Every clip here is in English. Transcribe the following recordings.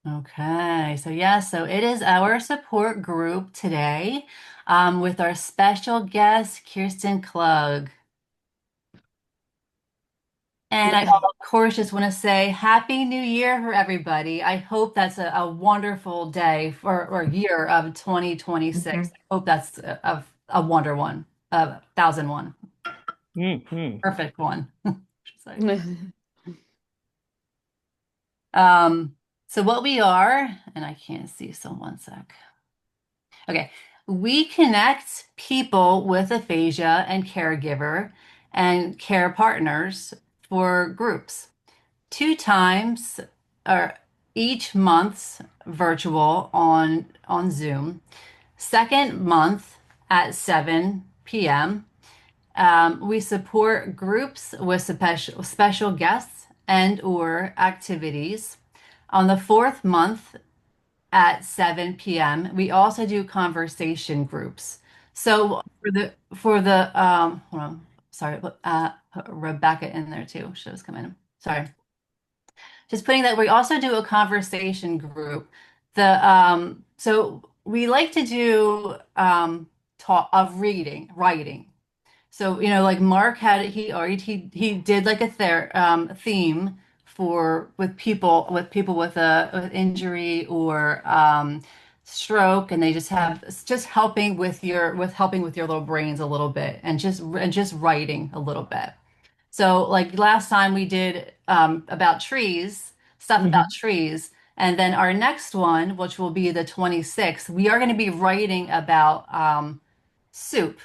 Okay, so so it is our support group today with our special guest, Kirsten Klug. And I, of course, just want to say Happy New Year for everybody. I hope that's a wonderful day for or year of 2026. Mhm. I hope that's a wonder one, a thousand one, Hmm. perfect one, I should say. Um, so what we are, and I can't see, so one sec. Okay. We connect people with aphasia and caregiver and care partners for groups. Two times or each month's virtual on Zoom. Second month at 7 p.m. We support groups with special guests and or activities. On the fourth month at 7 p.m. We also do conversation groups. So for the hold on, sorry, put Rebecca in there too. Should have come in. Sorry. Just putting that we also do a conversation group. The so we like to do talk of reading, writing. So, like Mark had he did like a theme for with people with a with injury or stroke, and they just have just helping with your little brains a little bit and just writing a little bit. So, like last time we did about trees, stuff about Hmm. trees, and then our next one, which will be the 26th, we are going to be writing about soup,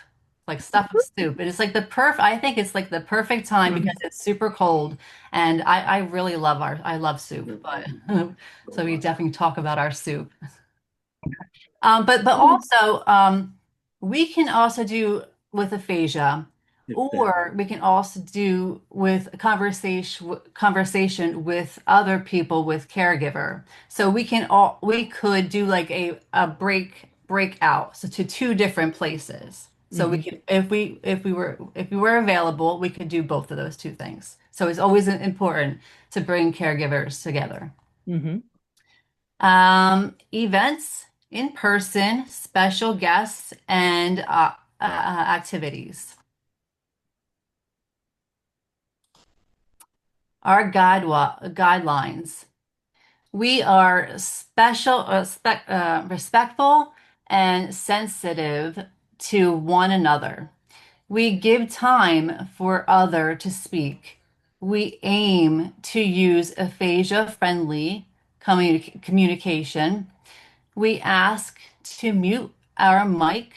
like stuff with soup. And it's like I think it's like the perfect time because it's super cold, and I really I love soup, but so we definitely talk about our soup. But also we can also do with aphasia, or we can also do with conversation with other people with caregiver. So we could do like a breakout so to two different places. So we Hmm. could if we were available, we could do both of those two things. So it's always important to bring caregivers together. Hmm. Events in person, special guests, and activities. Our guidelines. We are respectful and sensitive to one another. We give time for other to speak. We aim to use aphasia-friendly communication. We ask to mute our mic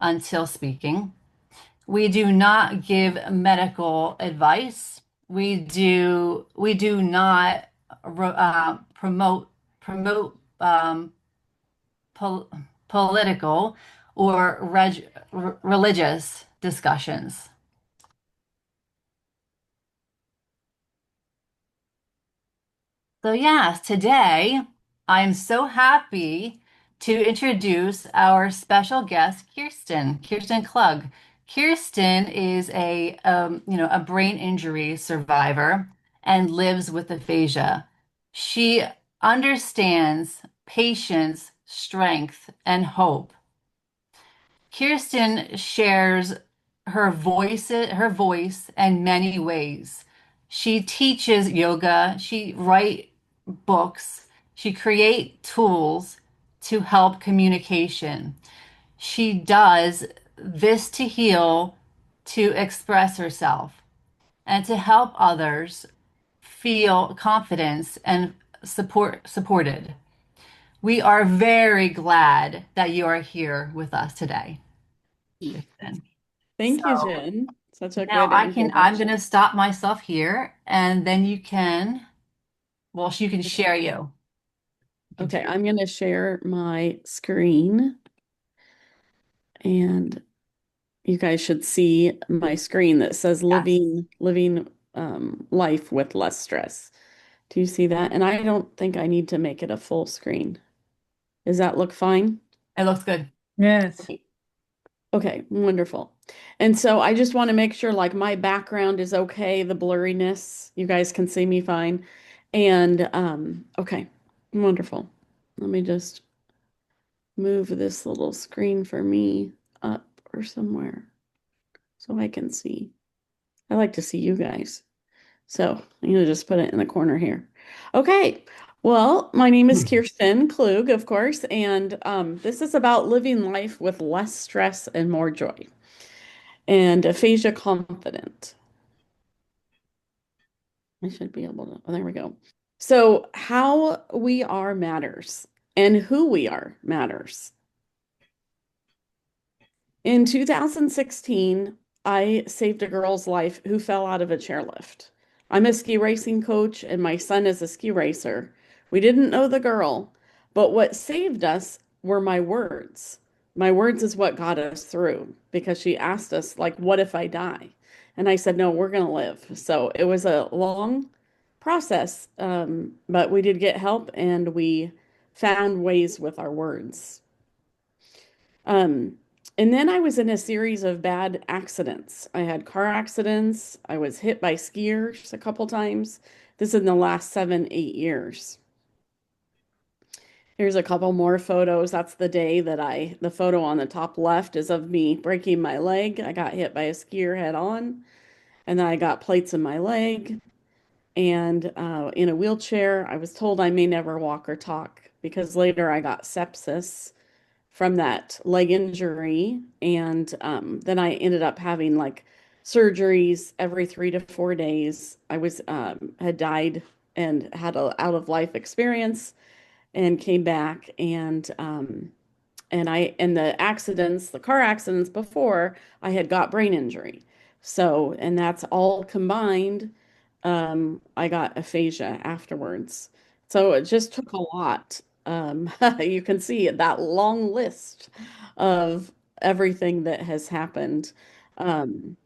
until speaking. We do not give medical advice. We do not promote pol political or religious discussions. So, yes, today I'm so happy to introduce our special guest, Kirsten Klug. Kirsten is a brain injury survivor and lives with aphasia. She understands patience, strength, and hope. Kirsten shares her voice in many ways. She teaches yoga, she write books, she create tools to help communication. She does this to heal, to express herself, and to help others feel confidence and supported. We are very glad that you are here with us today, Kirsten. So Thank you, Jen. Such a now good I'm introduction. going to stop myself here and then you can share you. You can Okay, share. I'm going to share my screen, and you guys should see my screen that says Yes, living life with less stress. Do you see that? And I don't think I need to make it a full screen. Does that look fine? it looks good. Yes. Okay, wonderful. And so I just want to make sure like my background is okay, the blurriness, you guys can see me fine. And okay. Wonderful. Let me just move this little screen for me up or somewhere so I can see. I like to see you guys. So I'm going to just put it in the corner here. Okay. Well, my name is Kirsten Klug, of course, and this is about living life with less stress and more joy and aphasia confident. I should be able to. Oh, there we go. So, how we are matters and who we are matters. In 2016, I saved a girl's life who fell out of a chairlift. I'm a ski racing coach, and my son is a ski racer. We didn't know the girl, but what saved us were my words. My words is what got us through because she asked us, like, what if I die? And I said, no, we're going to live. So it was a long process, but we did get help and we found ways with our words. Um, and then I was in a series of bad accidents. I had car accidents. I was hit by skiers a couple times. This is in the last 7, 8 years. Here's a couple more photos. That's the day that the photo on the top left is of me breaking my leg. I got hit by a skier head on, and then I got plates in my leg and in a wheelchair. I was told I may never walk or talk because later I got sepsis from that leg injury. And then I ended up having like surgeries every 3 to 4 days. I was had died and had a out of life experience and came back and the accidents, the car accidents before, I had got brain injury. So, and that's all combined. I got aphasia afterwards. So it just took a lot. You can see that long list of everything that has happened. Um,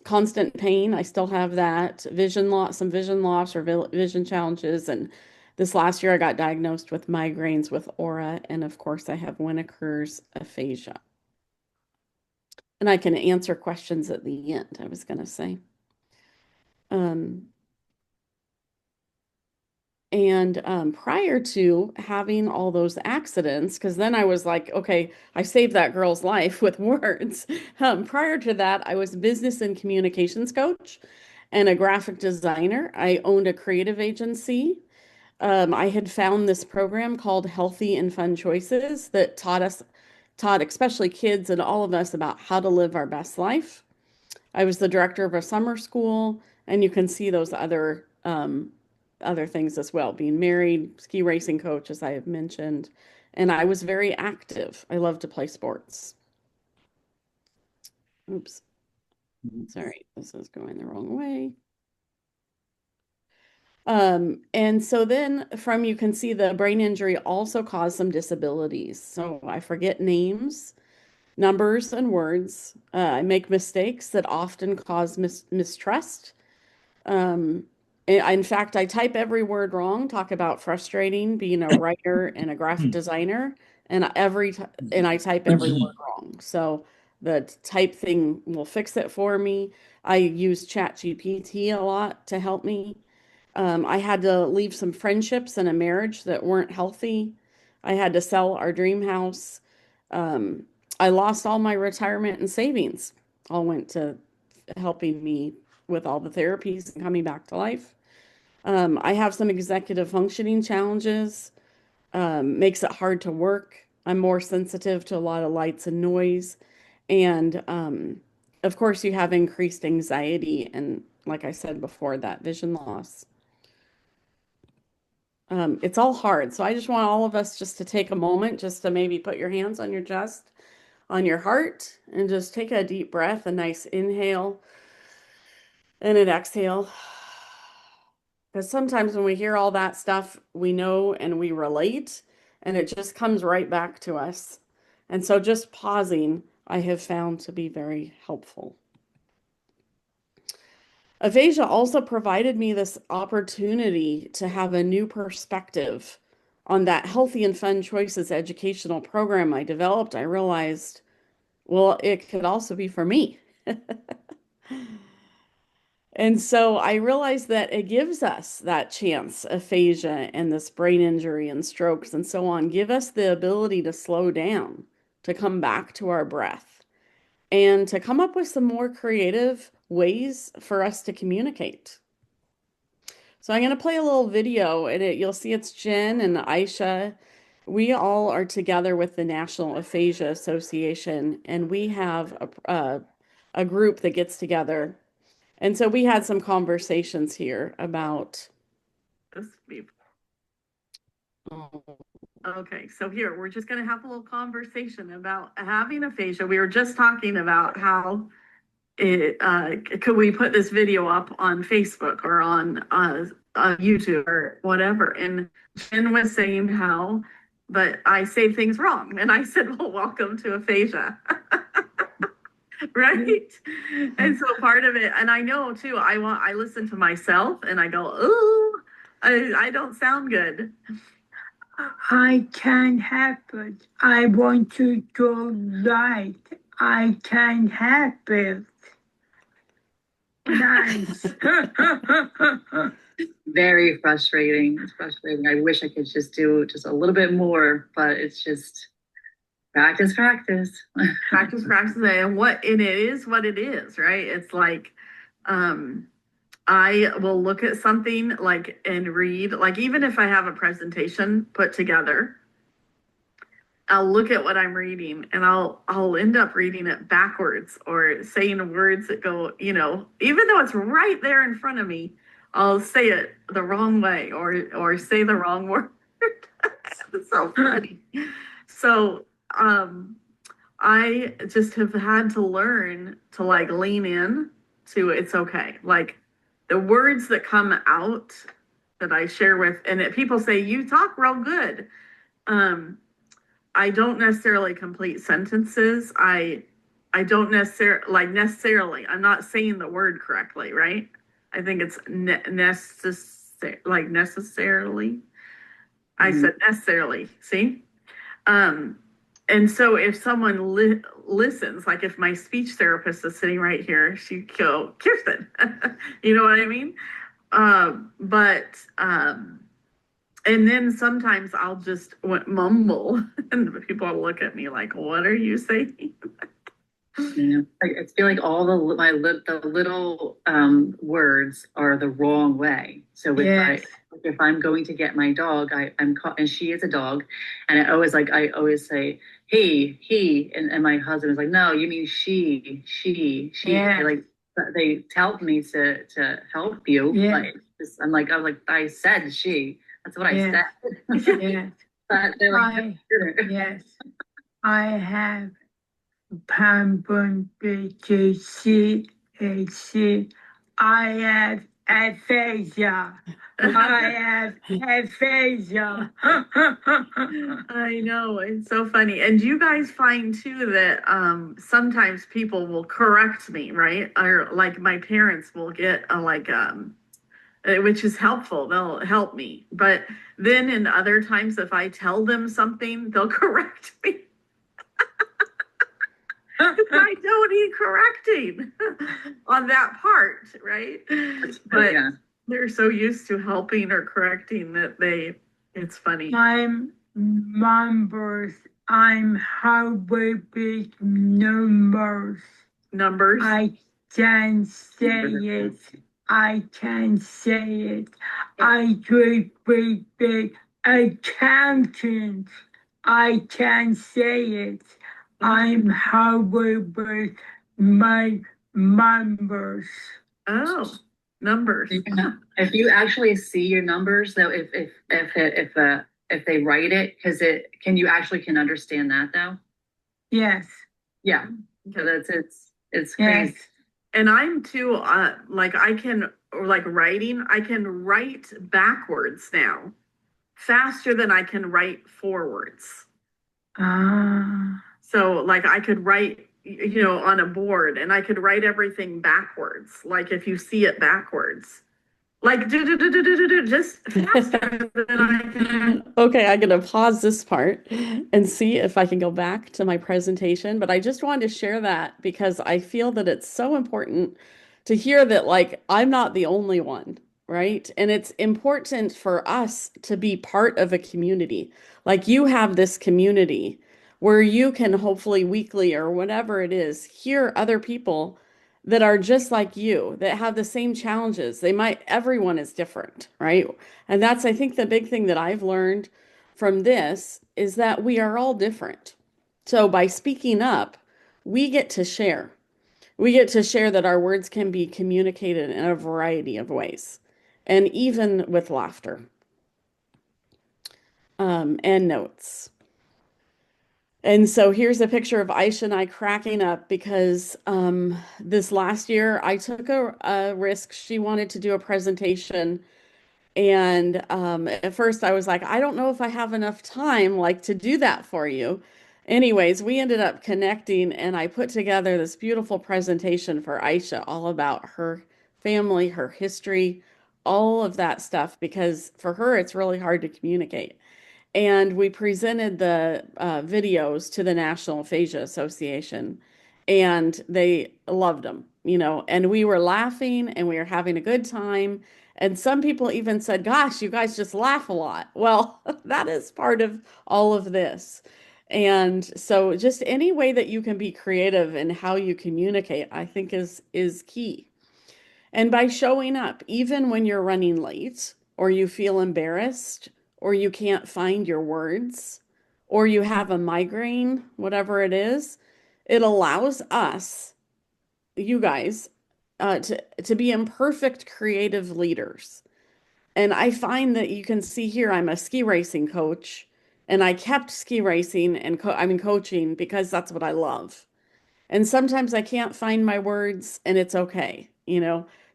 Constant pain. I still have that vision loss, some vision loss or vision challenges. And this last year, I got diagnosed with migraines with aura. And of course, I have Winneker's aphasia. And I can answer questions at the end, I was going to say. Um, and prior to having all those accidents, because then I was like, okay, I saved that girl's life with words. Prior to that, I was a business and communications coach and a graphic designer. I owned a creative agency. I had found this program called Healthy and Fun Choices that taught especially kids and all of us about how to live our best life. I was the director of a summer school, and you can see those other things as well, being married, ski racing coach, as I have mentioned. And I was very active. I love to play sports. Oops, sorry, this is going the wrong way. And so then from you can see the brain injury also caused some disabilities. So I forget names, numbers, and words. I make mistakes that often cause mistrust. In fact, I type every word wrong, talk about frustrating being a writer and a graphic designer, and I type every word wrong. So the type thing will fix it for me. I use ChatGPT a lot to help me. I had to leave some friendships and a marriage that weren't healthy. I had to sell our dream house. Um, I lost all my retirement and savings. All went to helping me with all the therapies and coming back to life. I have some executive functioning challenges, makes it hard to work. I'm more sensitive to a lot of lights and noise. And of course, you have increased anxiety and, like I said before, that vision loss. It's all hard. So I just want all of us just to take a moment just to maybe put your hands on your chest, on your heart, and just take a deep breath, a nice inhale and an exhale. Because sometimes when we hear all that stuff, we know and we relate, and it just comes right back to us. And so just pausing, I have found to be very helpful. Aphasia also provided me this opportunity to have a new perspective on that healthy and fun choices educational program I developed. I realized, well, it could also be for me. And so I realized that it gives us that chance, aphasia and this brain injury and strokes and so on, give us the ability to slow down, to come back to our breath, and to come up with some more creative ways for us to communicate. So I'm going to play a little video and you'll see it's Jen and Aisha. We all are together with the National Aphasia Association, and we have a group that gets together. And so we had some conversations here about this. Oh, okay, so here we're just going to have a little conversation about having aphasia. We were just talking about how it could we put this video up on Facebook or on YouTube or whatever. And Jen was saying how, but I say things wrong. And I said, well, welcome to aphasia. Right. And so part of it, and I know too, I listen to myself and I go, ooh, I don't sound good. I can't help it. I want to go right. I can't help it. Nice. Very frustrating. It's frustrating. I wish I could just do just a little bit more, but it's just practice, practice. Practice, practice. And it is what it is, right? It's like I will look at something like and read, like even if I have a presentation put together, I'll look at what I'm reading and I'll end up reading it backwards or saying words that go, even though it's right there in front of me, I'll say it the wrong way or say the wrong word. It's so funny. So I just have had to learn to like lean in to it's okay. Like the words that come out that I share with, and people say, you talk real good. I don't necessarily complete sentences. I don't necessarily. I'm not saying the word correctly, right? I think it's necessarily. I said necessarily. See, and so if someone listens, like if my speech therapist is sitting right here, she'd go, Kirsten, you know what I mean? And then sometimes I'll just mumble and people will look at me like, what are you saying? Yeah. I feel like all the little words are the wrong way. So if I'm going to get my dog, I'm and she is a dog, and I always say he, and my husband is like, no, you mean she. Yeah. They tell me to help you, but I'm like I said she. That's what I said. Yes. But they're like, yes. I have PBC. I have aphasia. I have aphasia. I know, it's so funny. And you guys find too that sometimes people will correct me, right? Or like my parents will get which is helpful. They'll help me. But then in other times, if I tell them something, they'll correct me. I don't need correcting on that part, right? But they're so used to helping or correcting that it's funny. I'm numbers. I'm how big numbers. Numbers. I can say it. I can say it. I do big accountant. I can say it. I'm Harvard my numbers. Oh, numbers. If you actually see your numbers, though, if they write it, can you actually understand that though? Yes. Yeah. So it's crazy. Yes. And I'm too like I can writing. I can write backwards now, faster than I can write forwards. So like I could write, on a board and I could write everything backwards. Like if you see it backwards, like just faster than I can. Okay, I'm gonna pause this part and see if I can go back to my presentation. But I just wanted to share that because I feel that it's so important to hear that like I'm not the only one, right? And it's important for us to be part of a community. Like you have this community where you can hopefully weekly or whatever it is, hear other people that are just like you, that have the same challenges. Everyone is different, right? And that's, I think, the big thing that I've learned from this is that we are all different. So by speaking up, we get to share. We get to share that our words can be communicated in a variety of ways, and even with laughter, and notes. And so here's a picture of Aisha and I cracking up because this last year I took a risk. She wanted to do a presentation. And at first I was like, I don't know if I have enough time like to do that for you. Anyways, we ended up connecting and I put together this beautiful presentation for Aisha all about her family, her history, all of that stuff, because for her it's really hard to communicate. And we presented the videos to the National Aphasia Association, and they loved them, and we were laughing and we were having a good time. And some people even said, Gosh, you guys just laugh a lot. Well, that is part of all of this. And so just any way that you can be creative in how you communicate, I think is key. And by showing up, even when you're running late, or you feel embarrassed, or you can't find your words, or you have a migraine, whatever it allows us, you guys, to be imperfect creative leaders. And I find that you can see here, I'm a ski racing coach, and I kept ski racing and coaching because that's what I love. And sometimes I can't find my words and it's okay.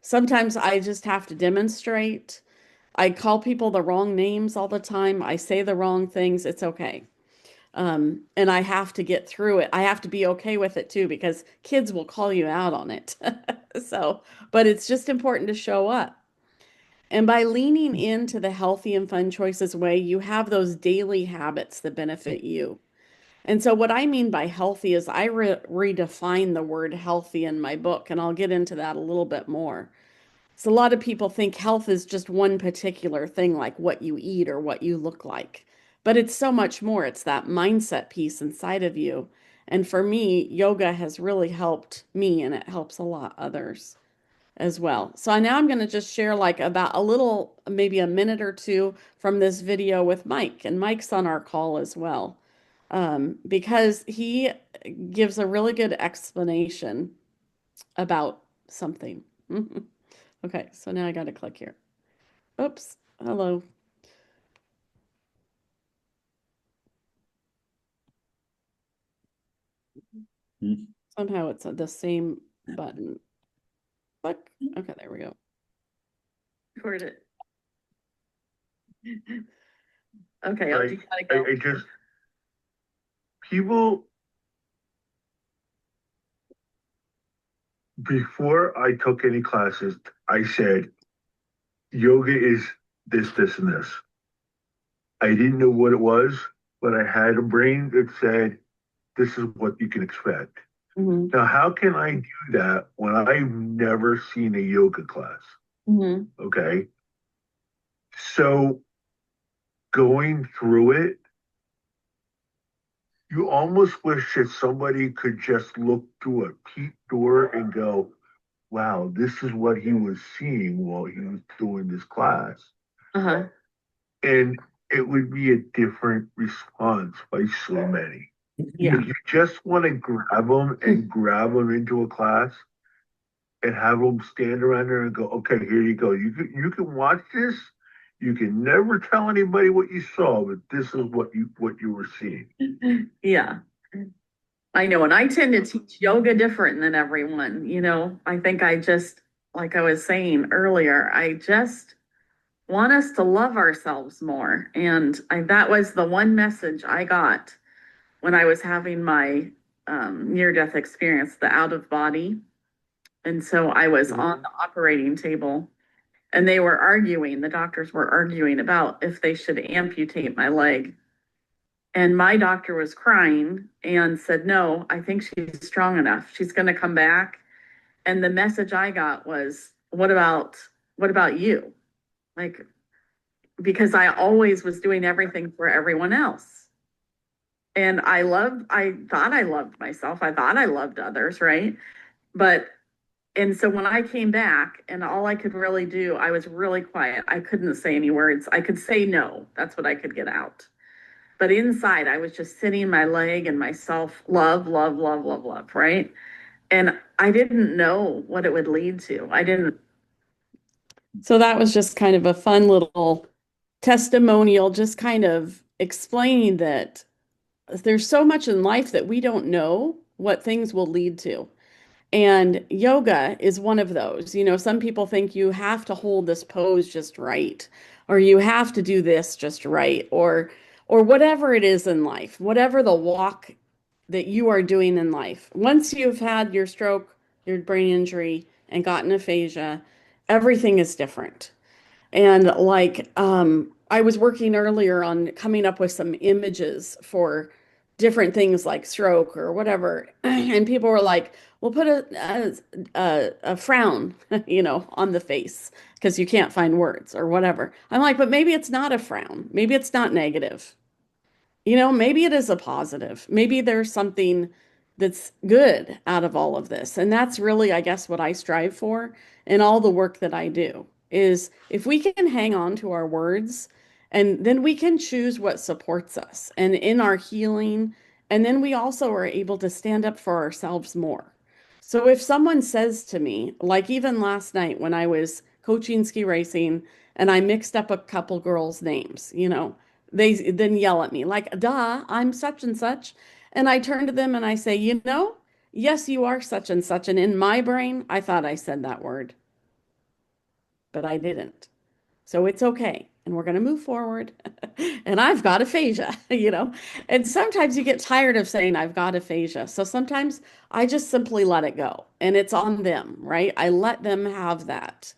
Sometimes I just have to demonstrate. I call people the wrong names all the time. I say the wrong things. It's okay. And I have to get through it. I have to be okay with it too, because kids will call you out on it. So, but it's just important to show up. And by leaning into the healthy and fun choices way, you have those daily habits that benefit you. And so, what I mean by healthy is I redefine the word healthy in my book, and I'll get into that a little bit more. So, a lot of people think health is just one particular thing, like what you eat or what you look like. But it's so much more. It's that mindset piece inside of you. And for me, yoga has really helped me, and it helps a lot others as well. So now I'm going to just share like about a little, maybe a minute or two from this video with Mike. And Mike's on our call as well, because he gives a really good explanation about something. Okay, so now I got to click here. Oops, hello. Somehow it's the same button. Click. Okay, there we go. Record it. Okay, I just people before I took any classes, I said yoga is this, and this. I didn't know what it was, but I had a brain that said this is what you can expect. Mm-hmm. Now, how can I do that when I've never seen a yoga class? Mm-hmm. Okay. So going through it, you almost wish that somebody could just look through a peep door and go, wow, this is what he was seeing while he was doing this class. Uh-huh. And it would be a different response by so many. Yeah. If you just want to grab them into a class and have them stand around there and go, okay, here you go. You can watch this. You can never tell anybody what you saw, but this is what you were seeing. Yeah. I know, and I tend to teach yoga different than everyone. I think like I was saying earlier, I just want us to love ourselves more. And that was the one message I got when I was having my near-death experience, the out of body. And so I was on the operating table and the doctors were arguing about if they should amputate my leg. And my doctor was crying and said, no, I think she's strong enough. She's going to come back And the message I got was, what about you? Like, because I always was doing everything for everyone else. And I thought I loved myself. I thought I loved others, right? But, and so when I came back and all I could really do, I was really quiet. I couldn't say any words. I could say no. That's what I could get out. But inside, I was just sitting my leg and myself love, love, love, love, love, right? And I didn't know what it would lead to. I didn't. So that was just kind of a fun little testimonial, just kind of explaining that there's so much in life that we don't know what things will lead to. And yoga is one of those. You know, some people think you have to hold this pose just right, or you have to do this just right, or whatever it is in life, whatever the walk that you are doing in life. Once you've had your stroke, your brain injury, and gotten aphasia, everything is different. And like, I was working earlier on coming up with some images for different things like stroke or whatever. And people were like, "We'll put a frown, you know, on the face because you can't find words or whatever." I'm like, but maybe it's not a frown. Maybe it's not negative. You know, maybe it is a positive. Maybe there's something that's good out of all of this. And that's really, I guess, what I strive for in all the work that I do is if we can hang on to our words and then we can choose what supports us and in our healing. And then we also are able to stand up for ourselves more. So if someone says to me, like even last night when I was coaching ski racing and I mixed up a couple girls' names, you know, they then yell at me like, duh, I'm such and such. And I turn to them and I say, you know, yes, you are such and such. And in my brain, I thought I said that word, but I didn't. So it's okay. And we're going to move forward. And I've got aphasia, you know. And sometimes you get tired of saying I've got aphasia. So sometimes I just simply let it go. And it's on them, right? I let them have that.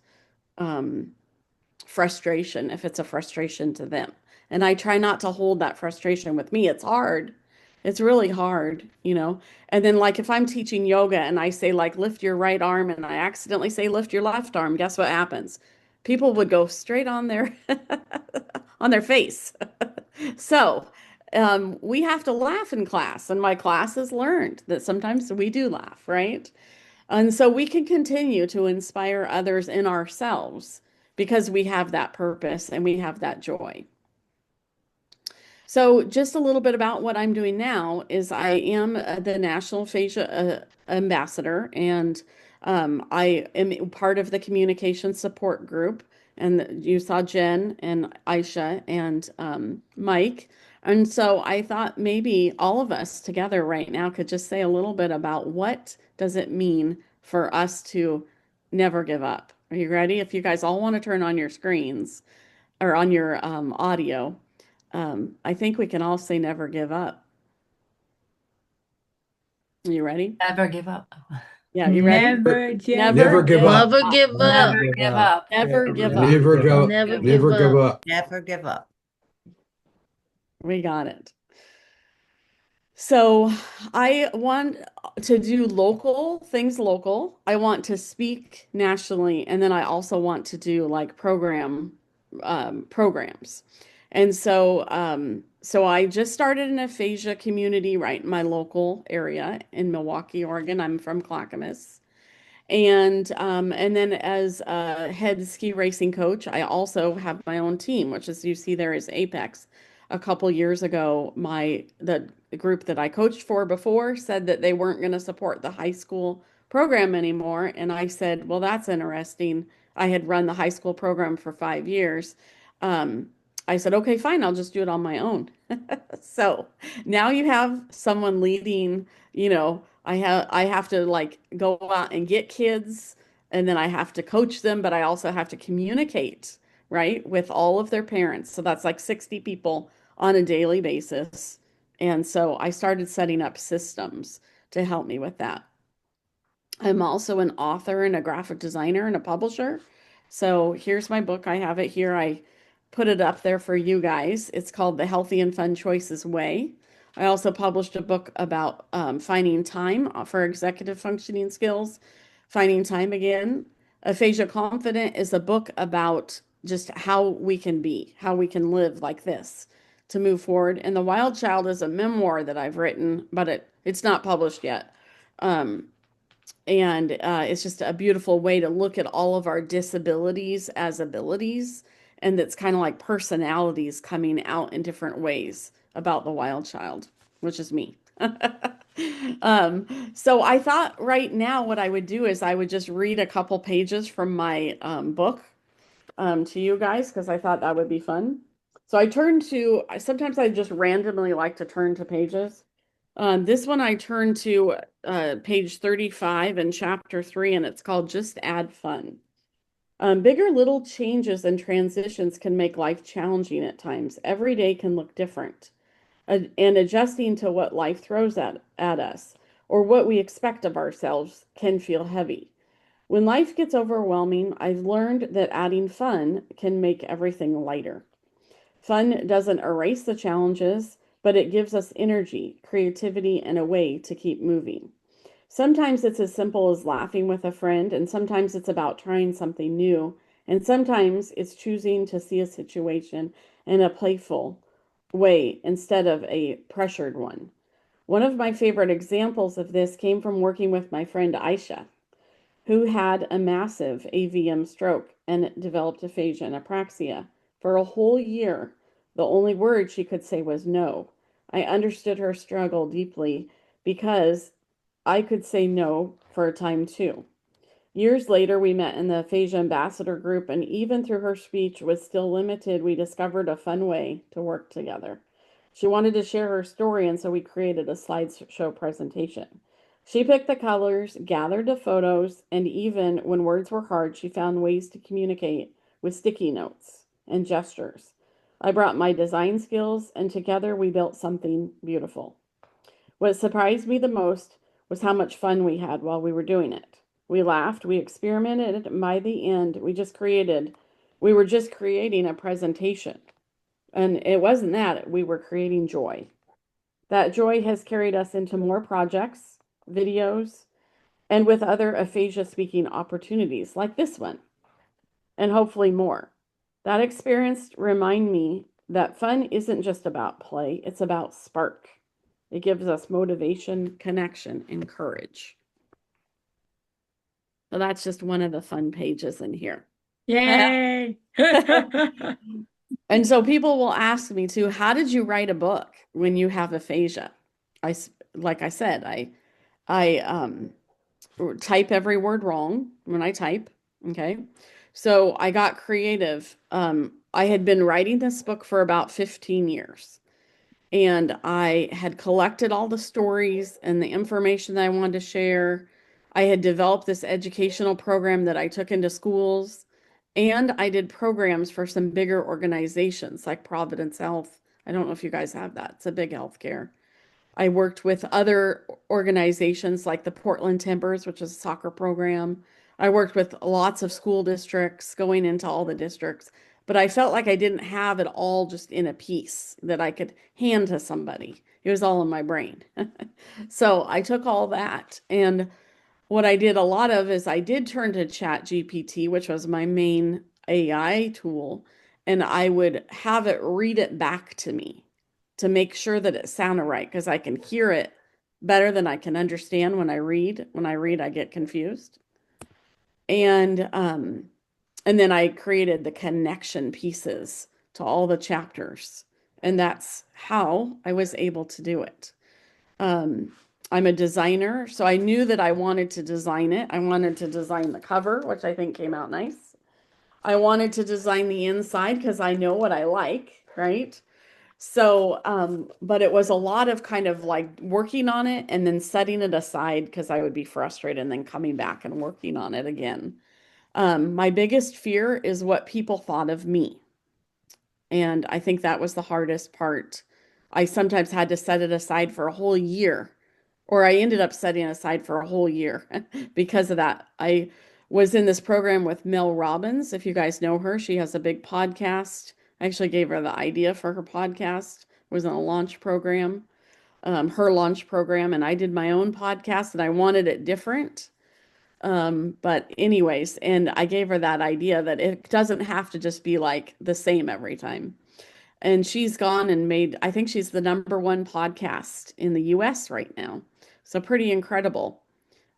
Frustration if it's a frustration to them. And I try not to hold that frustration with me. It's hard. It's really hard, you know. And then like if I'm teaching yoga and I say like lift your right arm and I accidentally say lift your left arm, guess what happens? People would go straight on their on their face. So we have to laugh in class, and my class has learned that sometimes we do laugh, right? And so we can continue to inspire others in ourselves because we have that purpose and we have that joy. So just a little bit about what I'm doing now is I am the National Aphasia Ambassador, and I am part of the communication support group. And you saw Jen and Aisha and Mike. And so I thought maybe all of us together right now could just say a little bit about what does it mean for us to never give up. Are you ready? If you guys all want to turn on your screens or on your audio, I think we can all say never give up. Are you ready? Never give up. Yeah, you ready? Never give Never give up. Never give up. Never give up. Never give up. Never go. Never Never give give up. up. Never give up. We got it. So I want to do local things local. I want to speak nationally, and then I also want to do like programs. And so I just started an aphasia community right in my local area in Milwaukee, Oregon. I'm from Clackamas. And then as a head ski racing coach, I also have my own team, which as you see there is Apex. A couple years ago, the group that I coached for before said that they weren't going to support the high school program anymore. And I said, well, that's interesting. I had run the high school program for 5 years. I said, okay, fine, I'll just do it on my own. So now you have someone leading, you know, I have to like go out and get kids, and then I have to coach them, but I also have to communicate, right, with all of their parents. So that's like 60 people on a daily basis. And so I started setting up systems to help me with that. I'm also an author and a graphic designer and a publisher. So here's my book. I have it here. I put it up there for you guys. It's called The Healthy and Fun Choices Way. I also published a book about finding time for executive functioning skills Finding Time Again. Aphasia Confident is a book about just how we can be, how we can live like this to move forward. And The Wild Child is a memoir that I've written, but it's not published yet. And it's just a beautiful way to look at all of our disabilities as abilities. And it's kind of like personalities coming out in different ways about the wild child, which is me. So I thought right now what I would do is I would just read a couple pages from my book to you guys because I thought that would be fun. So sometimes I just randomly like to turn to pages. This one I turned to page 35 in chapter 3, and it's called Just Add Fun. Bigger little changes and transitions can make life challenging at times. Every day can look different, and adjusting to what life throws at us or what we expect of ourselves can feel heavy. When life gets overwhelming, I've learned that adding fun can make everything lighter. Fun doesn't erase the challenges, but it gives us energy, creativity, and a way to keep moving. Sometimes it's as simple as laughing with a friend, and sometimes it's about trying something new, and sometimes it's choosing to see a situation in a playful way instead of a pressured one. One of my favorite examples of this came from working with my friend Aisha, who had a massive AVM stroke and developed aphasia and apraxia. For a whole year, the only word she could say was no. I understood her struggle deeply because I could say no for a time too. Years later, we met in the Aphasia Ambassador group, and even through her speech was still limited, we discovered a fun way to work together. She wanted to share her story, and so we created a slideshow presentation. She picked the colors, gathered the photos, and even when words were hard, she found ways to communicate with sticky notes and gestures. I brought my design skills, and together we built something beautiful. What surprised me the most was how much fun we had while we were doing it. We laughed, we experimented, and by the end, we were just creating a presentation. And it wasn't that, we were creating joy. That joy has carried us into more projects, videos, and with other aphasia speaking opportunities like this one, and hopefully more. That experience remind me that fun isn't just about play, it's about spark. It gives us motivation, connection, and courage. So that's just one of the fun pages in here. Yay! And so people will ask me too, how did you write a book when you have aphasia? Like I said, I type every word wrong when I type. Okay. So I got creative. I had been writing this book for about 15 years. And I had collected all the stories and the information that I wanted to share. I had developed this educational program that I took into schools, and I did programs for some bigger organizations like Providence Health. I don't know if you guys have that. It's a big healthcare. I worked with other organizations like the Portland Timbers, which is a soccer program. I worked with lots of school districts, going into all the districts, but I felt like I didn't have it all just in a piece that I could hand to somebody. It was all in my brain. So I took all that, and what I did a lot of is I did turn to Chat GPT, which was my main AI tool, and I would have it read it back to me to make sure that it sounded right because I can hear it better than I can understand when I read. When I read, I get confused. And then I created the connection pieces to all the chapters, and that's how I was able to do it. I'm a designer, so I knew that I wanted to design it. I wanted to design the cover, which I think came out nice. I wanted to design the inside because I know what I like, right? So, but it was a lot of kind of like working on it and then setting it aside because I would be frustrated and then coming back and working on it again. My biggest fear is what people thought of me. And I think that was the hardest part. I sometimes had to set it aside for a whole year, or I ended up setting it aside for a whole year because of that. I was in this program with Mel Robbins. If you guys know her, she has a big podcast. I actually gave her the idea for her podcast. It was in a launch program, her launch program, and I did my own podcast, and I wanted it different. But anyways, and I gave her that idea that it doesn't have to just be like the same every time. And she's gone and made, I think she's the #1 podcast in the US right now. So pretty incredible.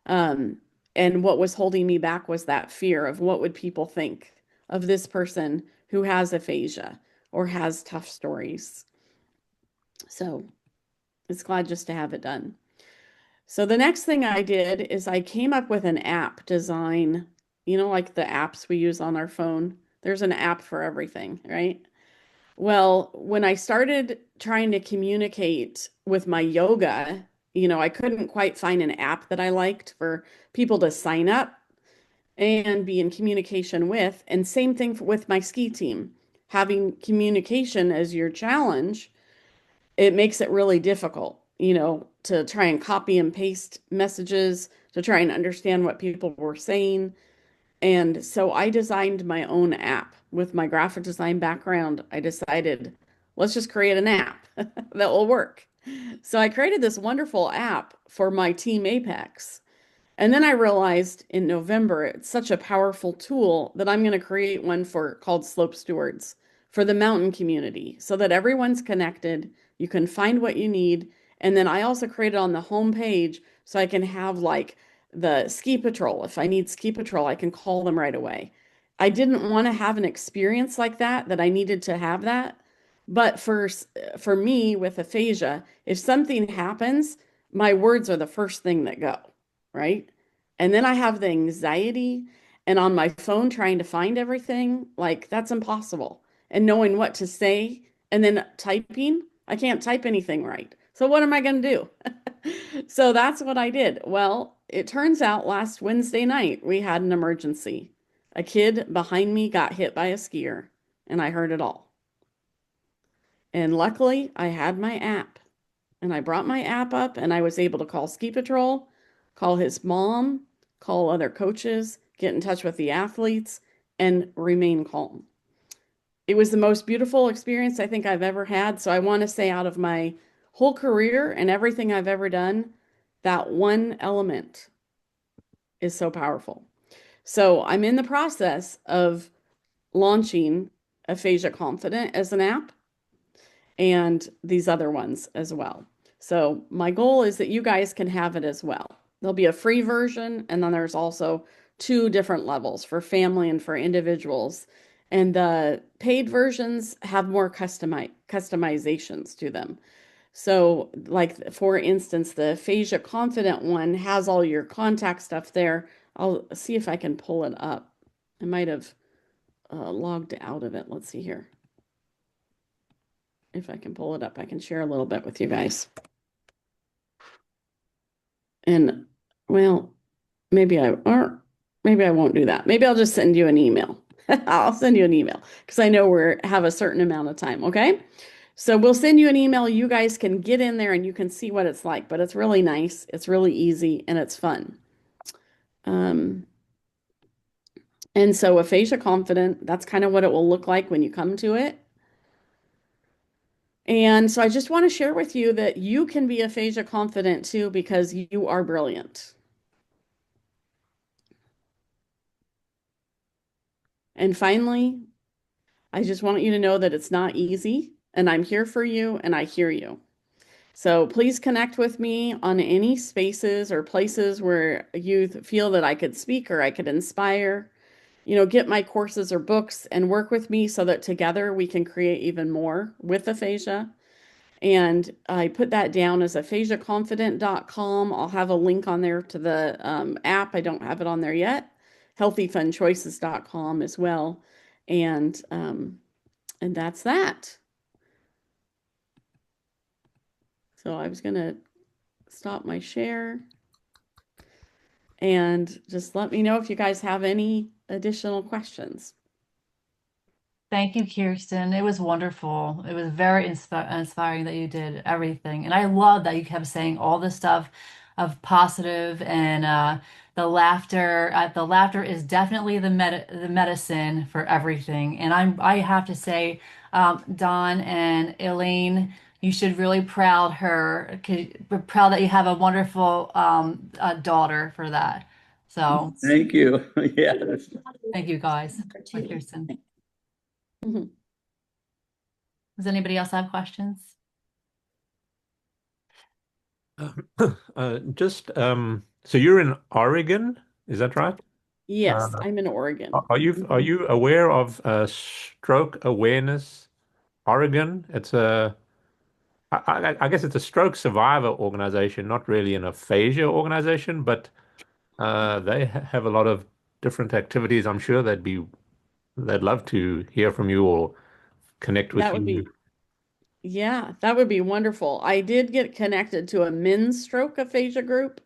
Um, and what was holding me back was that fear of what would people think of this person who has aphasia or has tough stories. So it's glad just to have it done. So the next thing I did is I came up with an app design, like the apps we use on our phone. There's an app for everything, right? Well, when I started trying to communicate with my yoga, I couldn't quite find an app that I liked for people to sign up and be in communication with. And same thing with my ski team. Having communication as your challenge, it makes it really difficult, to try and copy and paste messages, to try and understand what people were saying. And so I designed my own app with my graphic design background. I decided, let's just create an app that will work. So I created this wonderful app for my team Apex. And then I realized in November it's such a powerful tool that I'm going to create one for called Slope Stewards for the mountain community so that everyone's connected. You can find what you need. And then I also created on the home page so I can have like the ski patrol. If I need ski patrol, I can call them right away. I didn't want to have an experience like that I needed to have that. But for me with aphasia, if something happens, my words are the first thing that go, right? And then I have the anxiety and on my phone trying to find everything, like that's impossible. And knowing what to say and then typing, I can't type anything right. So what am I going to do? So that's what I did. Well, it turns out last Wednesday night we had an emergency. A kid behind me got hit by a skier, and I heard it all. And luckily, I had my app, and I brought my app up, and I was able to call Ski Patrol, call his mom, call other coaches, get in touch with the athletes, and remain calm. It was the most beautiful experience I think I've ever had. So I want to say, out of my whole career and everything I've ever done, that one element is so powerful. So I'm in the process of launching Aphasia Confident as an app and these other ones as well. So my goal is that you guys can have it as well. There'll be a free version, and then there's also 2 different levels for family and for individuals. And the paid versions have more customizations to them. So, like for instance, the Aphasia Confident one has all your contact stuff there. I'll see if I can pull it up. I might have logged out of it. Let's see here. If I can pull it up, I can share a little bit with you guys. And well, maybe I won't do that. Maybe I'll just send you an email. I'll send you an email because I know we have a certain amount of time. Okay. So we'll send you an email. You guys can get in there and you can see what it's like, but it's really nice. It's really easy and it's fun. And so Aphasia Confident, that's kind of what it will look like when you come to it. And so I just want to share with you that you can be aphasia confident too because you are brilliant. And finally, I just want you to know that it's not easy and I'm here for you and I hear you. So please connect with me on any spaces or places where you feel that I could speak or I could inspire. Get my courses or books and work with me so that together we can create even more with aphasia. And I put that down as aphasiaconfident.com. I'll have a link on there to the app. I don't have it on there yet. Healthyfunchoices.com as well. And that's that. So I was going to stop my share and just let me know if you guys have any additional questions. Thank you, Kirsten. It was wonderful. It was very inspiring that you did everything. And I love that you kept saying all this stuff of positive and the laughter. The laughter is definitely the medicine for everything. And I have to say, Don and Elaine, you should really proud that you have a wonderful daughter for that. So Thank you. Yeah. thank you guys for Kirsten. Mhm. Does anybody else have questions? So you're in Oregon, is that right? Yes, Uh, I'm in Oregon. are you aware of Stroke Awareness Oregon? I guess it's a stroke survivor organization, not really an aphasia organization, but they have a lot of different activities. I'm sure they'd love to hear from you or connect with That would you. be Yeah, that would be wonderful. I did get connected to a men's stroke aphasia group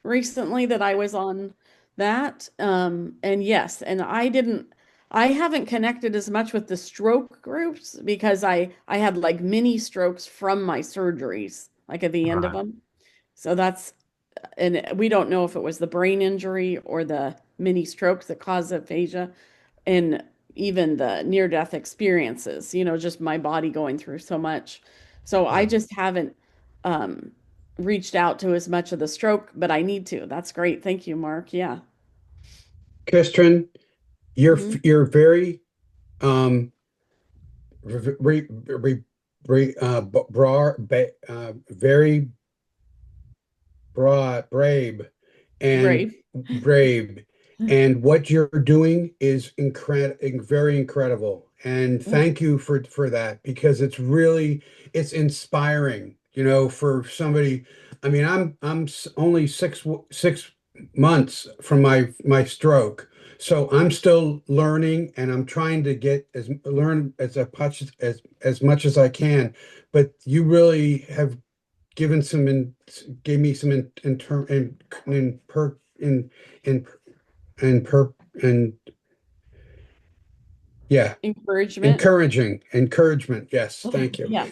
recently that I was on that. And yes, and I haven't connected as much with the stroke groups because I had like mini strokes from my surgeries, like at the end of Right. them. So and we don't know if it was the brain injury or the mini strokes that caused aphasia and even the near death experiences, just my body going through so much. So I Right. just haven't um, reached out to as much of the stroke, but I need to. That's great. Thank you, Mark. Yeah. Kirsten, Mhm. you're very um re, re, very brave and Brave. brave, and what you're doing is very incredible. And thank you for that, because it's inspiring, for somebody. I mean, only 6 months from my stroke, so I'm still learning, and I'm trying to learn as much as I can. But you really have given gave me some in term in per in per and yeah, Encouragement. encouragement. Yes, thank you. Yeah.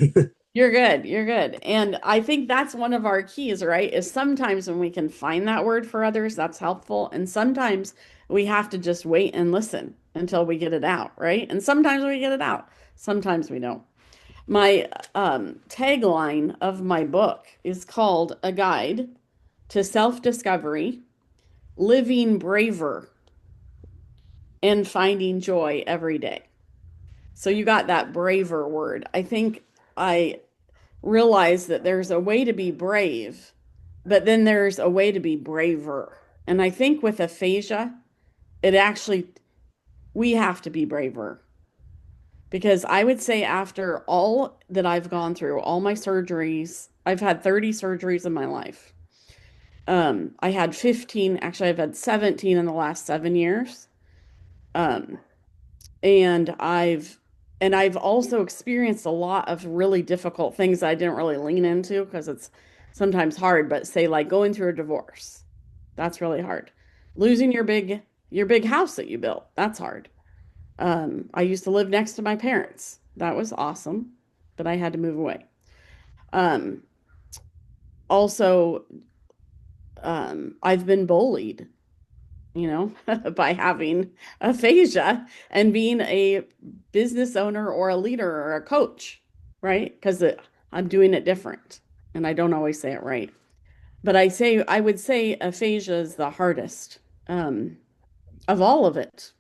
You're good. You're good. And I think that's one of our keys, right? Is sometimes when we can find that word for others, that's helpful. And sometimes we have to just wait and listen until we get it out, right? And sometimes we get it out, sometimes we don't. My tagline of my book is called A Guide to Self-Discovery, Living Braver, and Finding Joy Every Day. So you got that braver word. I think I realize that there's a way to be brave, but then there's a way to be braver. And I think with aphasia, we have to be braver. Because I would say after all that I've gone through, all my surgeries, I've had 30 surgeries in my life. I had 15, actually, I've had 17 in the last 7 years. Um, and I've also experienced a lot of really difficult things that I didn't really lean into because it's sometimes hard, but say like going through a divorce. That's really hard. Losing your big house that you built. That's hard. I used to live next to my parents. That was awesome, but I had to move away. Um, also, I've been bullied, by having aphasia and being a business owner or a leader or a coach, right? Because I'm doing it different and I don't always say it right. But I would say aphasia is the hardest um, of all of it,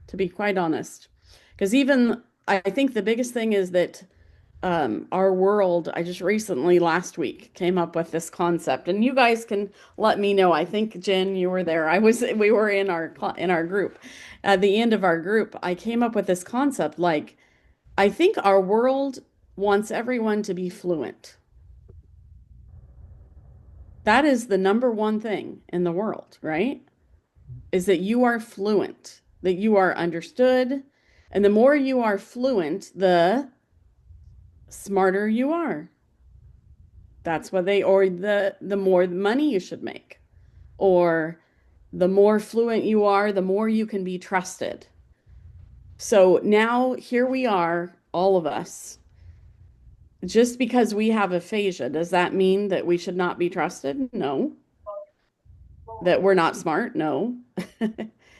to be quite honest. Because I think the biggest thing is that our world, I just recently last week came up with this concept, and you guys can let me know. I think Jen, you were there. We were in our group. At the end of our group, I came up with this concept like I think our world wants everyone to be fluent. That is the number one thing in the world, right? Is that you are fluent, that you are understood. And the more you are fluent, the smarter you are. That's what or the more money you should make. Or the more fluent you are, the more you can be trusted. So now here we are, all of us. Just because we have aphasia, does that mean that we should not be trusted? No. That we're not smart? No.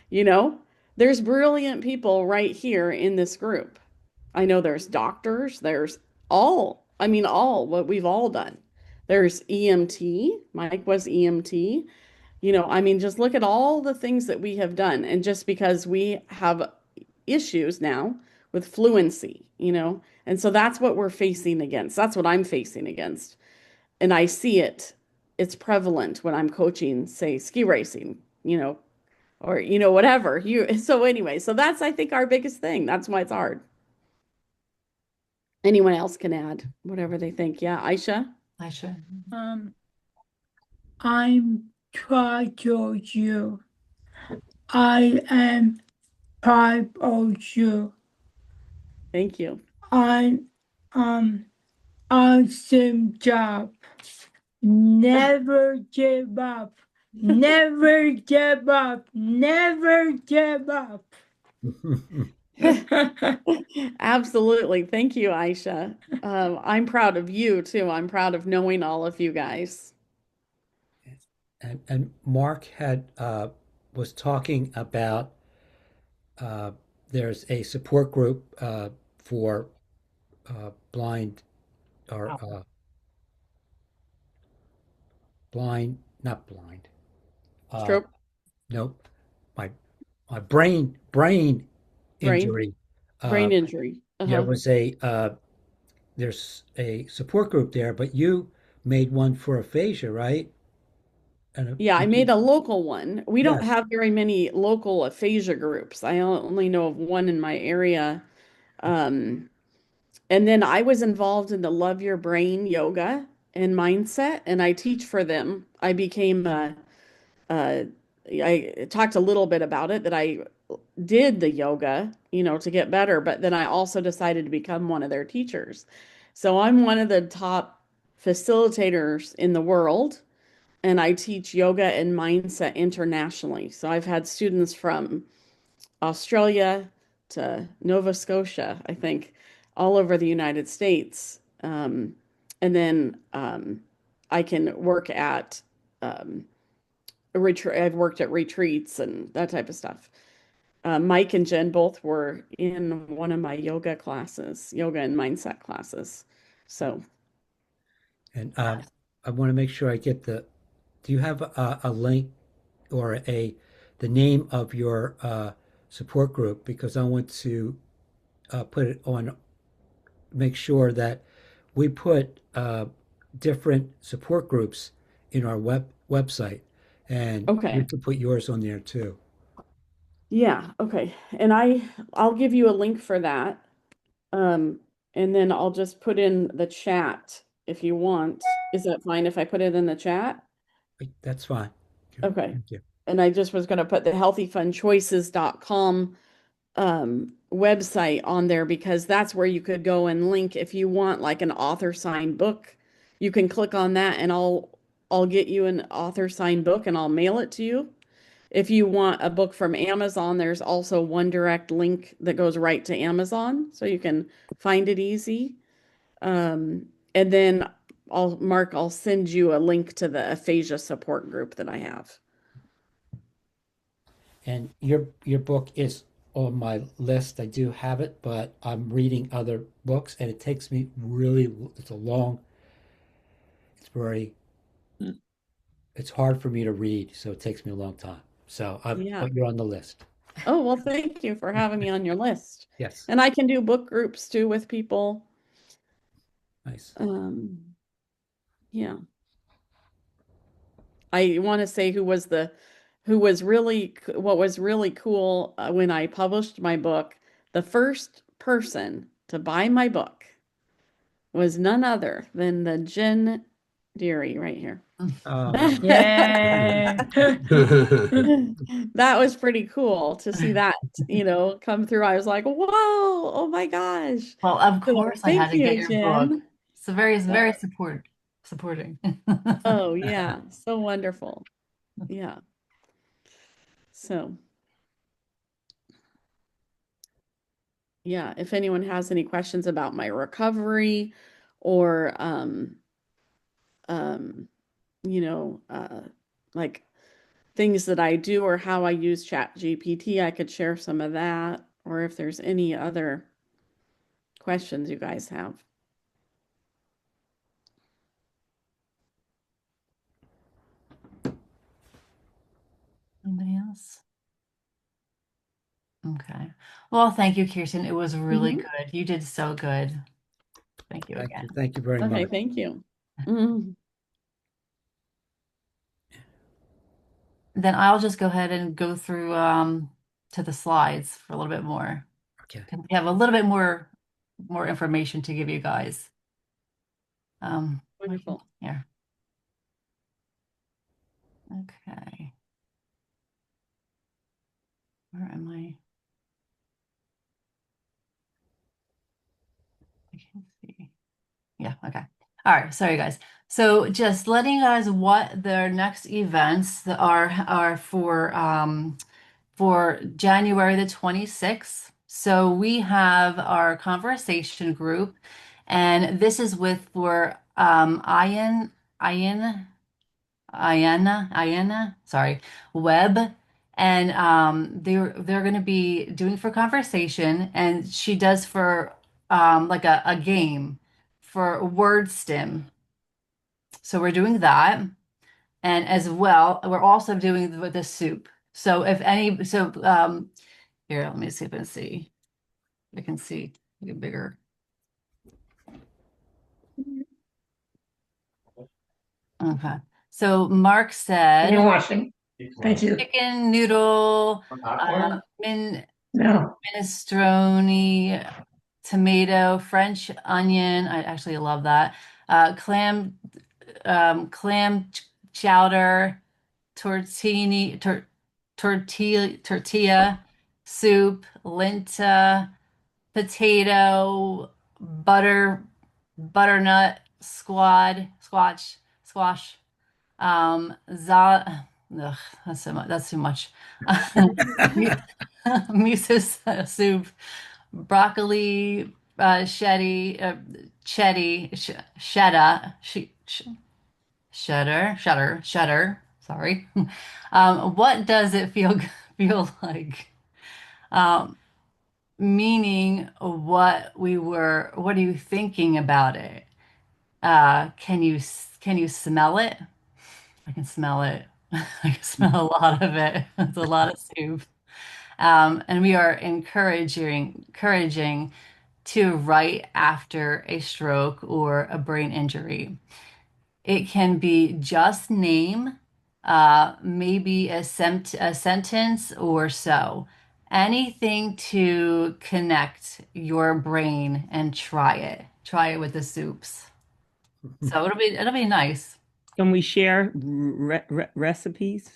You know, there's brilliant people right here in this group. I know there's doctors, all what we've all done. There's EMT. Mike was EMT. I mean, just look at all the things that we have done. And just because we have issues now with fluency, and so that's what we're facing against. That's what I'm facing against. And I see it. It's prevalent when I'm coaching, say, ski racing, or, whatever. So anyway, so that's, I think, our biggest thing. That's why it's hard. Anyone else can add whatever they think. Yeah, Aisha? I should. Um, I'm proud of you. I am proud of you. Thank you. I'm awesome job. Never give up. Never give up. Never give up. Absolutely. Thank you, Aisha. I'm proud of you too. I'm proud of knowing all of you guys. And Mark had was talking about there's a support group for blind or blind, not blind. Uh, Stroke, nope, my brain brain, injury. brain Uh, injury. there Uh-huh. was there's a support group there, but you made one for aphasia, right? And Yeah, I made a local one. We don't yes, have very many local aphasia groups. I only know of one in my area. Um, and then I was involved in the Love Your Brain yoga and mindset, and I teach for them. Uh, I talked a little bit about it that I did the yoga, to get better, but then I also decided to become one of their teachers. So I'm one of the top facilitators in the world, and I teach yoga and mindset internationally. So I've had students from Australia to Nova Scotia, I think, all over the United States. And then I can work at retreat. I've worked at retreats and that type of stuff. Mike and Jen both were in one of my yoga classes, yoga and mindset classes. So, and I want to make sure I get the. Do you have a link or the name of your support group? Because I want to put it on. Make sure that we put different support groups in our website, and you okay. can put yours on there too. Yeah, okay. And I'll give you a link for that. Um, and then I'll just put in the chat if you want. Is that fine if I put it in the chat? That's fine. Okay. Thank you. And I just was going to put the healthyfunchoices.com website on there because that's where you could go and link if you want like an author signed book. You can click on that and I'll get you an author signed book and I'll mail it to you. If you want a book from Amazon, there's also one direct link that goes right to Amazon, so you can find it easy. And then I'll send you a link to the aphasia support group that I have. And your book is on my list. I do have it, but I'm reading other books, and it takes me really. It's a long. It's very. It's hard for me to read, so it takes me a long time. So Yeah. but you're on the list. Oh, well, thank you for having me on your list. Yes, And I can do book groups too with people. nice. Yeah. I want to say who was really, what was really cool when I published my book, the first person to buy my book was none other than the Jen Deary right here. Yeah. That was pretty cool to see that, come through. I was like, whoa, oh my gosh. Well, of So course I had thank to get you, your book. Jen. So very, Yeah. very supporting. Oh, yeah. So wonderful. Yeah. So, yeah, if anyone has any questions about my recovery or, um, you know, uh, like things that I do or how I use Chat GPT, I could share some of that, or if there's any other questions you guys have. Yes. Okay. Well, thank you, Kirsten. It was really Mhm. good. You did so good. Thank you Thank you. again. Thank you very Okay, much. thank you. Mhm. Then I'll just go ahead and go through to the slides for a little bit more. Okay. 'Cause we have a little bit more information to give you guys. Wonderful. Here. Okay. Where am I? I can't see. Yeah, okay. All right, sorry guys. So just letting you guys what their next events that are for January the 26th. So we have our conversation group, and this is with for Ian Iana, sorry, Webb, and they're going to be doing for conversation, and she does for like a game for word stim. So we're doing that, and as well, we're also doing the soup. So if any, so here, let me see if I can see. I can see get bigger. Okay. So Mark said washing. Thank you. chicken noodle, Popcorn? min No. minestrone, tomato, French onion. I actually love that. Clam chowder, tortilla, soup, lenta, potato, butternut, squash, ugh, that's so much. That's too much. Miso soup, broccoli, cheddar, cheddar. Sorry. What does it feel like? Um, Meaning, what are you thinking about it? Can you smell it? I can smell it. I can smell a lot of it. It's a lot of soup. And we are encouraging to write after a stroke or a brain injury. It can be just name, maybe a sentence or so. Anything to connect your brain and try it. Try it with the soups. So it'll be nice. Can we share recipes?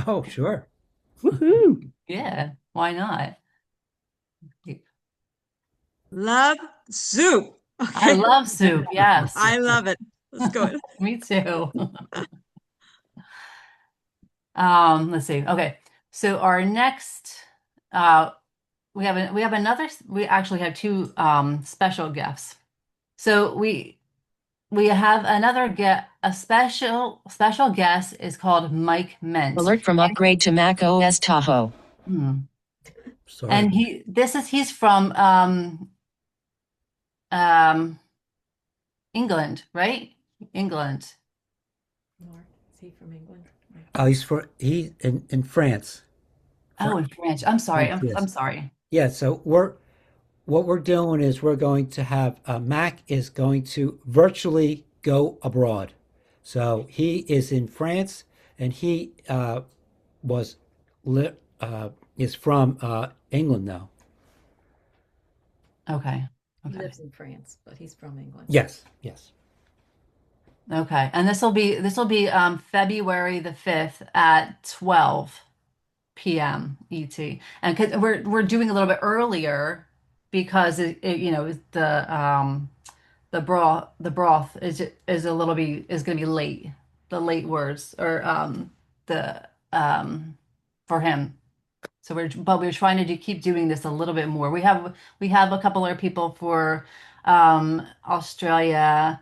Oh, sure. Woohoo! Yeah, why not? Love soup. I Okay. love soup. Yes, I love it. Let's go. me too. Let's see. Okay. So our next uh we actually have two special gifts. So we have another get a special guest is called Mike Ment. Alert from upgrade to Mac OS Tahoe. Hmm. Sorry. And he's from um England, right? England. Mark, is he from England? Oh, he's in France. Oh, in French. I'm sorry. France, I'm yes. sorry. Yeah, so what we're doing is we're going to have Mac is going to virtually go abroad. So he is in France, and he was li is from England now. Okay. He Okay. lives in France, but he's from England. Yes, yes. Okay. And this will be February the 5th at 12 p.m. ET. And 'cause we're doing a little bit earlier because the broth is a little bit is going to be late. The late words or the for him. So we're trying to keep doing this a little bit more. We have a couple of people for Australia,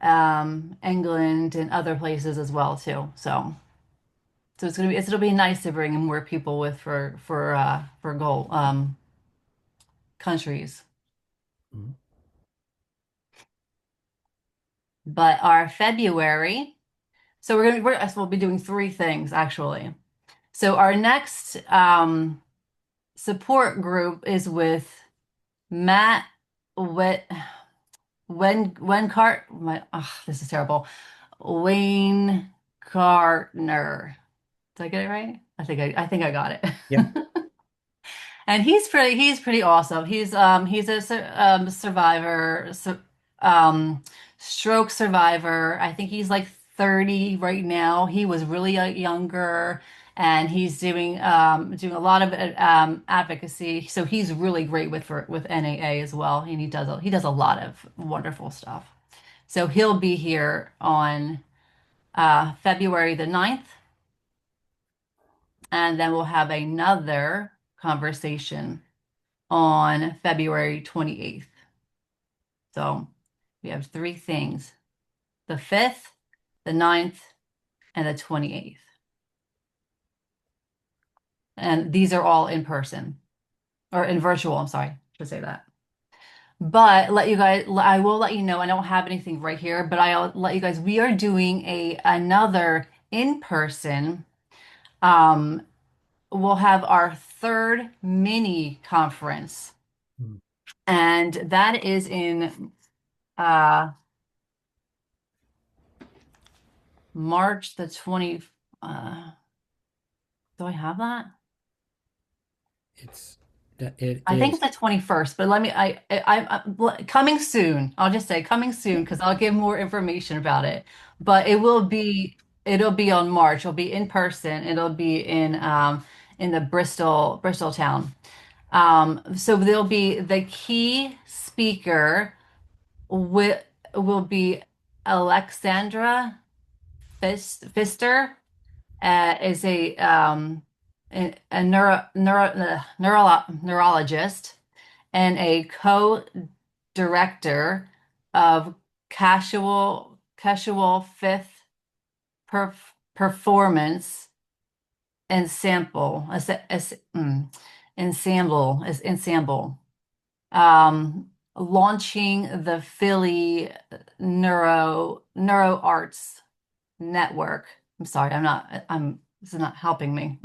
England, and other places as well too. So it'll be nice to bring in more people with for goal countries. Mhm. But our February, so we'll be doing three things actually. So our next support group is with Matt Wet when Cart my this is terrible. Wayne Gardner. Did I get it right? I think I got it. Yep. And he's pretty awesome. He's a survivor, stroke survivor. I think he's like 30 right now. He was really younger, and he's doing a lot of advocacy. So he's really great with NAA as well, and he does a lot of wonderful stuff. So he'll be here on February the 9th, and then we'll have another conversation on February 28th. So we have three things: the 5th, the 9th, and the 28th. And these are all in person or in virtual. I'm sorry, I should say that. But I will let you know, I don't have anything right here, but I'll let you guys, we are doing another in person. We'll have our third mini conference, and that is in March the 20. Do I have that? I think it's the 21st, but coming soon. I'll just say coming soon because I'll give more information about it. But it'll be on March. It'll be in person. It'll be in the Bristol town. So there'll be the key speaker will be Alexandra Pfister, is a neurologist and a co-director of Casual Fifth Performance Ensemble, ensemble, launching the Philly Neuro Arts Network. I'm sorry, this is not helping me.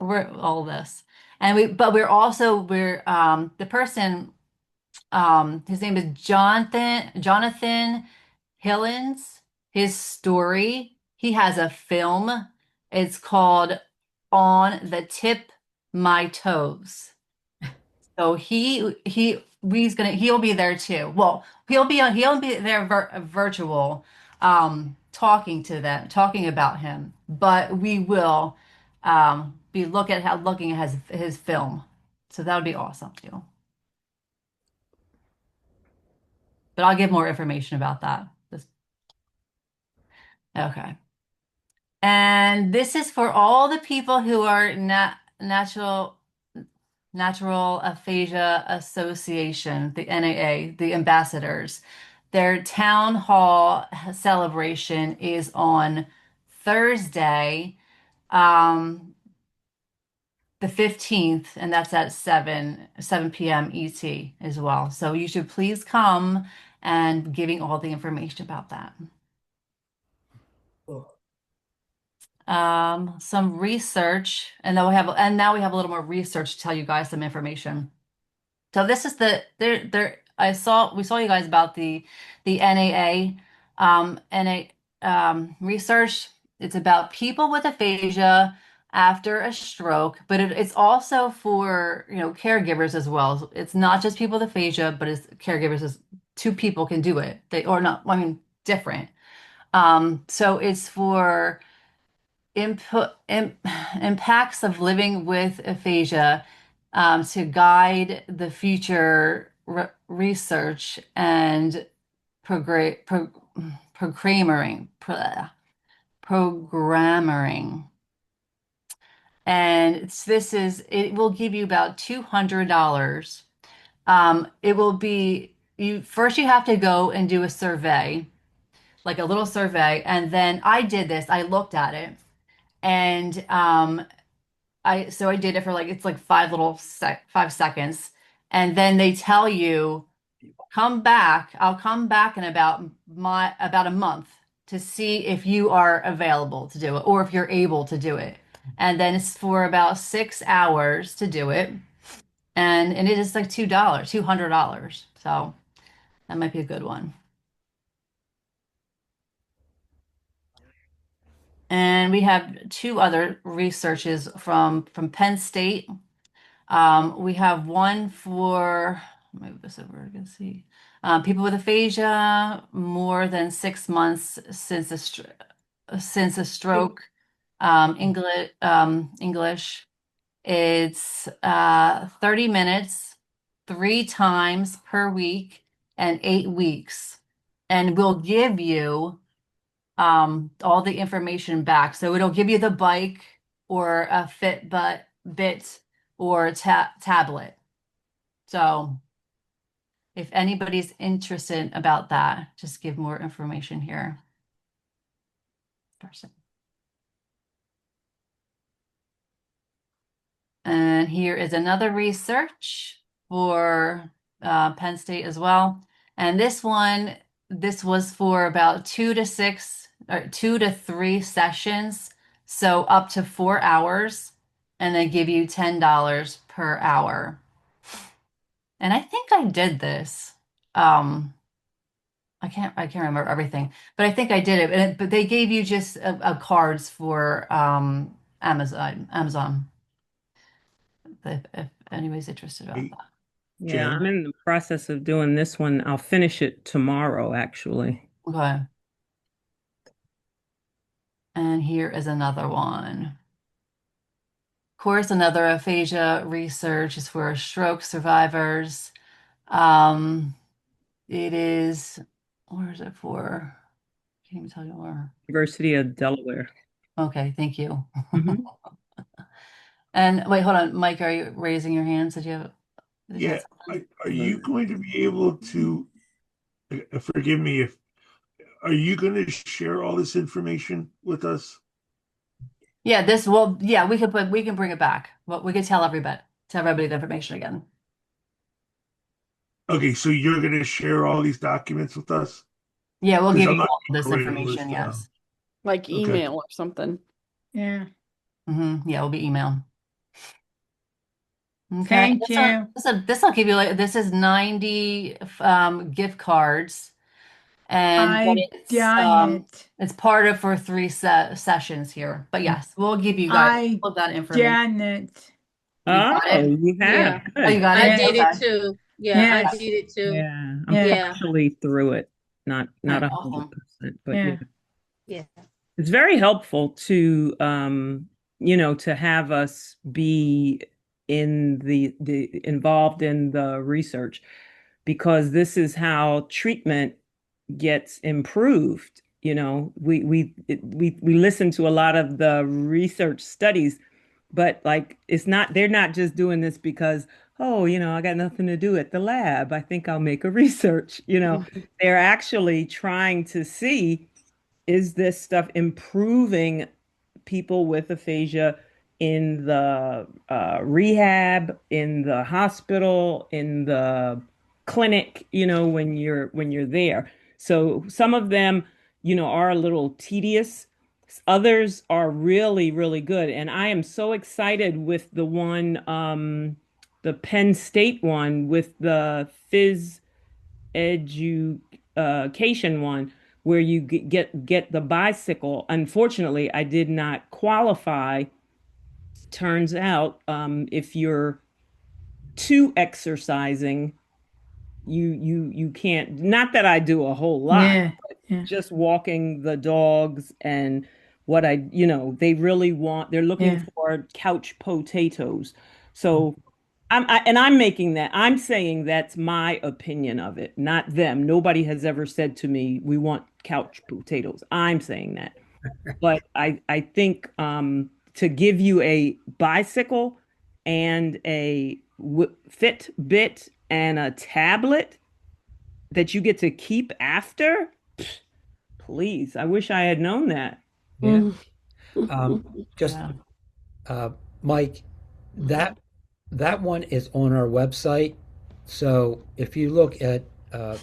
We're all this. But we're the person, his name is Jonathan Hillens. His story, he has a film. It's called On the Tip My Toes. So he'll be there too. Well, he'll be there virtual, talking about him. But we will be looking at his film. So that would be awesome too. But I'll give more information about that. Okay. And this is for all the people who are Natural Aphasia Association, the NAA, the ambassadors. Their town hall celebration is on Thursday, the 15th, and that's at 7 p.m. ET as well. So you should please come and giving all the information about that. Some research, and now we have a little more research to tell you guys some information. So this is we saw you guys about the NAA research. It's about people with aphasia after a stroke, but it's also for caregivers as well. It's not just people with aphasia, but it's caregivers. Two people can do it. Different. So it's for impacts of living with aphasia, to guide the future research and programming. And it will give you about $200. It will be, you have to go and do a survey, like a little survey. And then I did this, I looked at it, and I did it for it's like 5 seconds. And then they tell you, I'll come back in about a month to see if you are available to do it or if you're able to do it. And then it's for about 6 hours to do it. And it is like $200. So that might be a good one. And we have two other researches from Penn State. We have one for, move this over, I can see. People with aphasia, more than 6 months since a stroke. English. It's 30 minutes, 3 times per week, and 8 weeks. And we'll give you all the information back. So it'll give you the bike or a bit or tablet. So if anybody's interested about that, just give more information here. And here is another research for Penn State as well. And this was for about 2 to 3 sessions. So up to 4 hours, and they give you $10 per hour. And I think I did this. I can't remember everything, but I think I did it. But they gave you just cards for Amazon. If anybody's interested about that. Yeah, I'm in the process of doing this one. I'll finish it tomorrow, actually. Okay. And here is another one. Of course, another aphasia research is for stroke survivors. It is, where is it for? I can't even tell you where. University of Delaware. Okay, thank you. And wait, hold on, Mike, are you raising your hand? Did you have Are you going to be able to, forgive me if, are you going to share all this information with us? Yeah, we can bring it back. Well, we can tell everybody the information again. Okay, so you're going to share all these documents with us? Yeah, we'll give I'm you not all this writing all information, this down. yes. Like Okay. email or something. Yeah. Yeah, it'll be email. Okay. Thank you. This will give you this is 90 gift cards, and I've done it. it's part of for 3 sessions here. But yes, we'll give you guys all that information. Done it. Oh, you have. Yeah. Oh, you got I it? did Okay. it too. Yeah, Yes. I did it too. Yeah, I'm Yeah. partially through it. Not Right, 100%, but Yeah. Yeah. it's very helpful to to have us be in the involved in the research, because this is how treatment gets improved. We listen to a lot of the research studies, but like they're not just doing this because, oh, I got nothing to do at the lab, I think I'll make a research. They're actually trying to see, is this stuff improving people with aphasia in the rehab, in the hospital, in the clinic, when you're there. So some of them, are a little tedious. Others are really, really good. And I am so excited with the one, the Penn State one with the phys education one, where you get the bicycle. Unfortunately, I did not qualify. Turns out, if you're too exercising, you can't. Not that I do a whole lot, Yeah. but just walking the dogs and what they really want. They're looking for couch potatoes. So I'm making that. I'm saying that's my opinion of it, not them. Nobody has ever said to me, we want couch potatoes. I'm saying that. But I think to give you a bicycle and a Fitbit and a tablet that you get to keep after, please. I wish I had known that. Yeah. Just Mike, that one is on our website. So if you look at our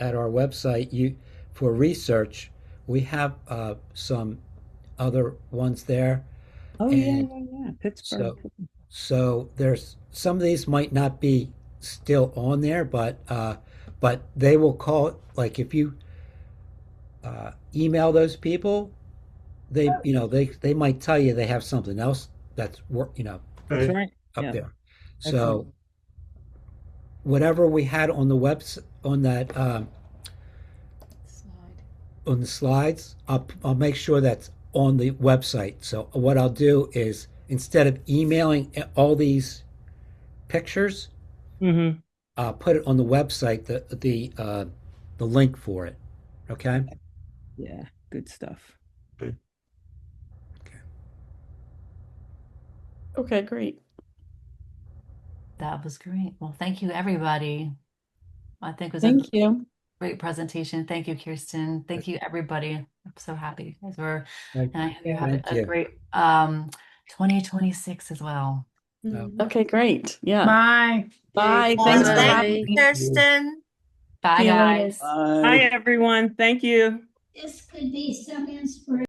website, for research, we have some other ones there. Oh, yeah, And yeah, yeah. Pittsburgh. so there's some of these might not be still on there, but they will call, like if you email those people, they might tell you they have something else that's That's Okay. right. up Yeah. there. Excellent. So whatever we had on the webs on that Slide. on the slides, I'll make sure that's on the website. So what I'll do is instead of emailing all these pictures, Mm-hmm. put it on the website, the link for it. Okay. Yeah, good stuff. Okay, great. That was great. Well, thank you, everybody. I think it was a Thank you. great presentation. Thank you, Kirsten. Thank you, everybody. I'm so happy you guys were, Thank, and I hope you have thank a you. great 2026 as well. Okay, great. Yeah. Bye. Bye. Bye. Thanks for Thank having you, me. Kirsten. Bye, See you later. guys. Hi, everyone. Thank you. This could be some inspiration.